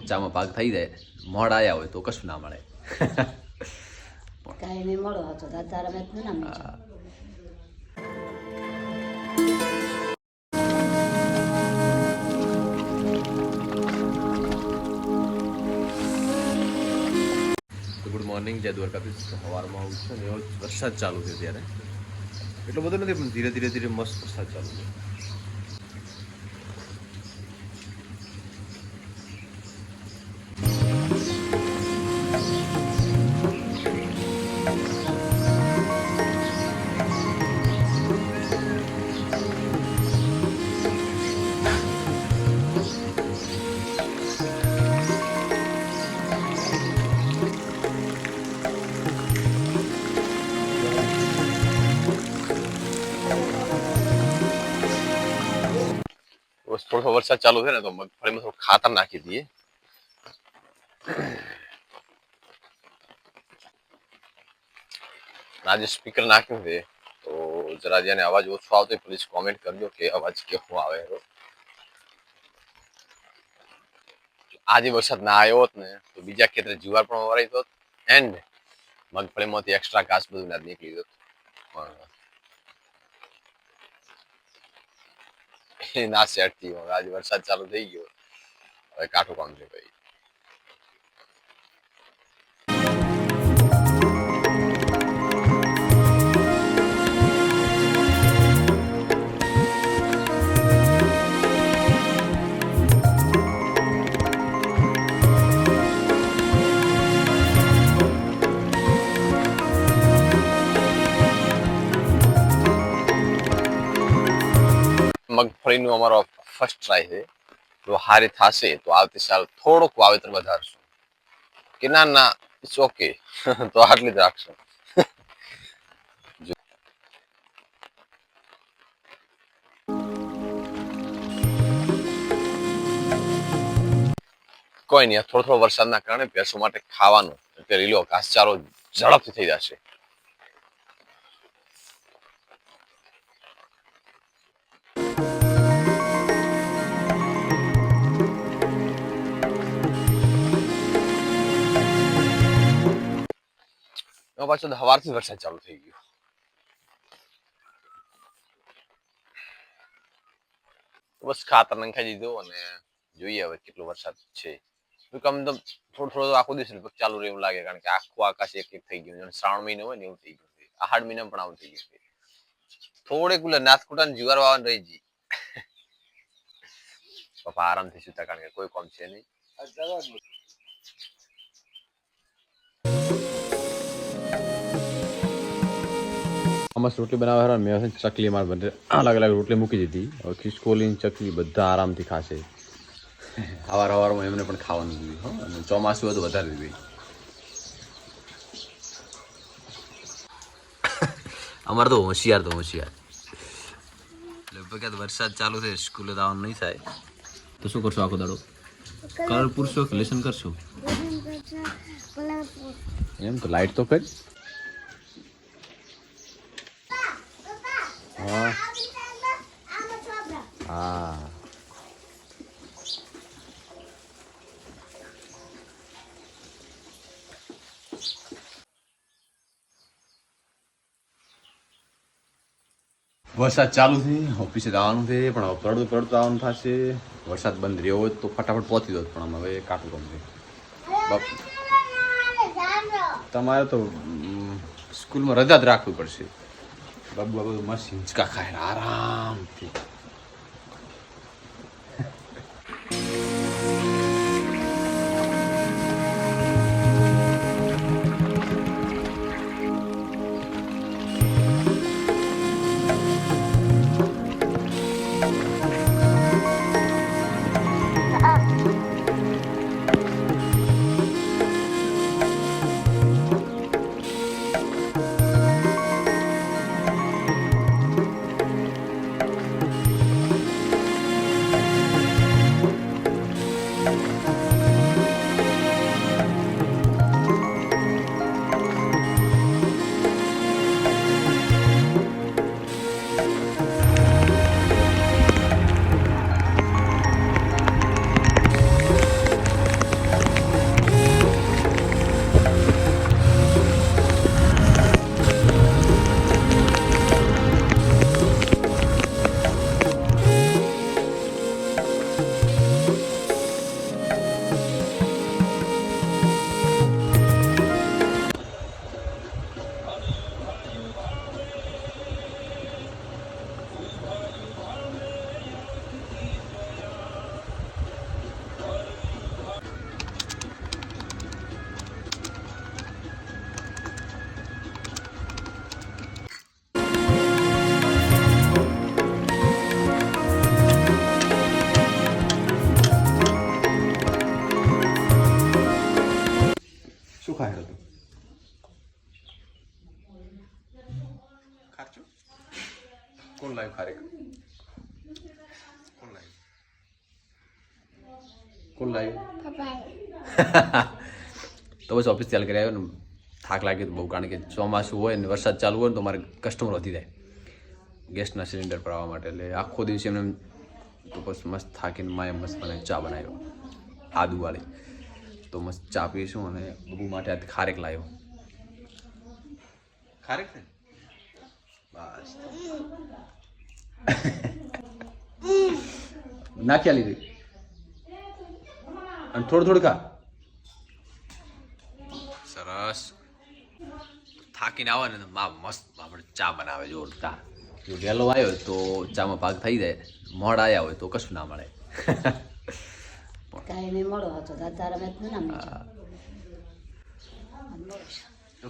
ચર્ચામાં ભાગ થઈ જાય, મોડ આવ્યા હોય તો કશું ના મળે. કાંઈ નહીં મળો હતો તારા મેં ના મેં ગુડ મોર્નિંગ, જય દ્વારકાધીશ. સવારમાં આવું છે ને એવો વરસાદ ચાલુ છે ત્યારે. એટલો બધો નથી પણ ધીરે ધીરે ધીરે મસ્ત વરસાદ ચાલુ છે. થોડો વરસાદ ચાલુ છે ને તો મગફળીમાં થોડું ખાતર નાખી દઈએ. આજે સ્પીકર નાખ્યું છે તો જરા જેને અવાજ ઓછો આવતો પ્લીઝ કોમેન્ટ કરજો કે અવાજ કેવો આવે. આજે વરસાદ ના આવ્યો હોત ને તો બીજા ખેતરે જુવાર પણ વરાઈ હોત એન્ડ મગફળીમાંથી એક્સ્ટ્રા ઘાસ બધું ના નીકળી જતું. ના સેટ થયું. આજે વરસાદ ચાલુ થઈ ગયો, હવે કાઠું કામ છે ભાઈ. મગફળીનું અમારો ફર્સ્ટ ટ્રાય છે. જો હારી થશે તો આવતી સાલ થોડુંક વાવેતર વધારશું. કે ના ઇટ્સ ઓકે તો આટલી જ રાખશું. કોઈ નહીં, થોડો વરસાદના કારણે ભેંસો માટે ખાવાનું એટલે લીલો ઘાસચારો ઝડપથી થઈ જશે. પાછો સવારથી વરસાદ ચાલુ થઈ ગયો. બસ ખાતર નખાઈ દીધું અને જોઈએ હવે કેટલો વરસાદ છે. થોડો આખો દિવસ ચાલુ રહે એવું લાગે, કારણ કે આખું આકાશ એક થઈ ગયું. શ્રાવણ મહિનો હોય ને એવું થઈ ગયું. આહાડ મહિના પણ આવું થઈ ગયું. થોડેક નાથકુટા જુવાર વાવન રહી જઈ. પપ્પા આરામથી સુતા, કારણ કે કોઈ કામ છે નહીં. મસ્ત રોટલી બનાવવા મેં ચકલી માર બધે અલગ અલગ રોટલી મૂકી દીધી. હવે ખિસકોલી ચકલી બધા આરામથી ખાશે. સવારમાં એમને પણ ખાવાનું જોઈએ. અને ચોમાસું હોય તો વધારે જોઈએ. અમારે તો હોશિયાર લગભગ વરસાદ ચાલુ છે, સ્કૂલે જવાનું નહીં થાય તો શું કરશો આખો દાડો? કલર પૂરશો કે લેસન કરશો? એમ તો લાઈટ તો કરી. હા વરસાદ ચાલુ છે, ઓફિસે જવાનું છે પણ હવે પડતું આવવાનું થશે. વરસાદ બંધ રહ્યો હોત તો ફટાફટ પહોંચી દોત, પણ હવે કાઠું કામ છે. તમારે તો સ્કૂલમાં રજા જ રાખવી પડશે. બાબુ બધું મસ્ત હિંચકા ખાય આરામથી. ખારચું કોણ લાવ્યું ખારેક કોણ લાવ્યું તો બસ ઓફિસ ચાલ કરી આવ્યો ને થાક લાગ્યો તો બહુ કારણ કે ચોમાસું હોય ને વરસાદ ચાલુ હોય ને તો મારે કસ્ટમર વધી જાય ગેસના સિલિન્ડર પર આવવા માટે એટલે આખો દિવસ એમને તો બસ મસ્ત થાકીને માએ મસ્ત મને ચા બનાવ્યો આદુવાળી તો મસ્ત ચા પીશું અને બહુ માટે આ ખારેક લાવ્યો ખારેક છે બસ નાખ્યા લીધી અને થોડું ખા સરસ થાકીને આવે ને તો મા મસ્ત આપણે ચા બનાવે જોરદાર જો વહેલો આવ્યો તો ચામાં પાક થઈ જાય મોડ આવ્યા હોય તો કશું ના મળે કાંઈ મેં મળો હતો દાદા મેં કોઈ ના મેં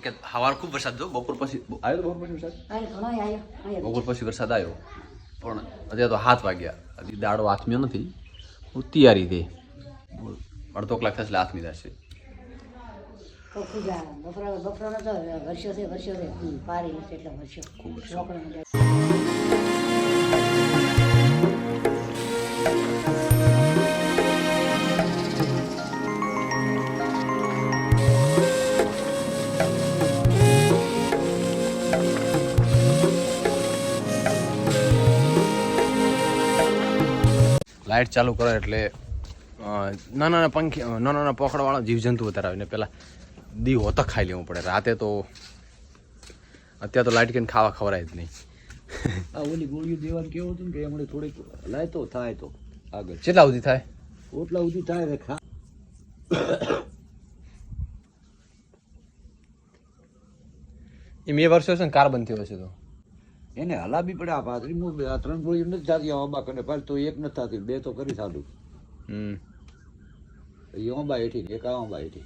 કે સવાર ખૂબ વરસાદ જો બપોર પછી આવ્યો તો બપોર પછી વરસાદ ઘણો આવ્યો બપોર પછી વરસાદ આવ્યો પણ અત્યારે તો 7 વાગ્યા હજી દાડો હાથમ્યો નથી હું તૈયારી દે અડધો કલાક થશે એટલે હાથમી થશે બપોરનો તો વર્ષો છે પારી નથી એટલે વર્ષો ખૂબ વર્ષો. રોકડા લાઇટ ચાલુ કરે એટલે નાના પંખી નાના પોખડાવાળા જીવજંતુ વધારે આવે ને પેલા દી હોતા ખાઈ લેવું પડે રાતે તો અત્યારે તો લાઇટ કરીને ખાવા ખવડાય જ નહીં આ ઓલી ગોળીઓ દેવાનું કેવું હતું ને કે એમણે થોડીક લાયતો થાય તો આગળ કેટલા સુધી થાય ઓટલા સુધી થાય રે ખા એ 2 વર્ષો છે ને કાર્બન થયો છે તો એને હલાવી પડે આ પાથરી આ 3 ગોળીઓ નથી થતી આંબા કરે પાછ તો એક નથી થતી 2 તો કરી સારું એ આંબા હેઠી એક આંબા હેઠી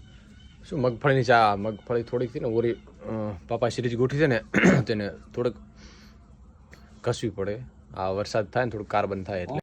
શું મગફળીની ચા મગફળી થોડીક થી ને ઓરી પાપા સિરીજ ગોઠી છે ને તેને થોડુંક ઘસવી પડે આ વરસાદ થાય ને થોડું કાર્બન થાય એટલે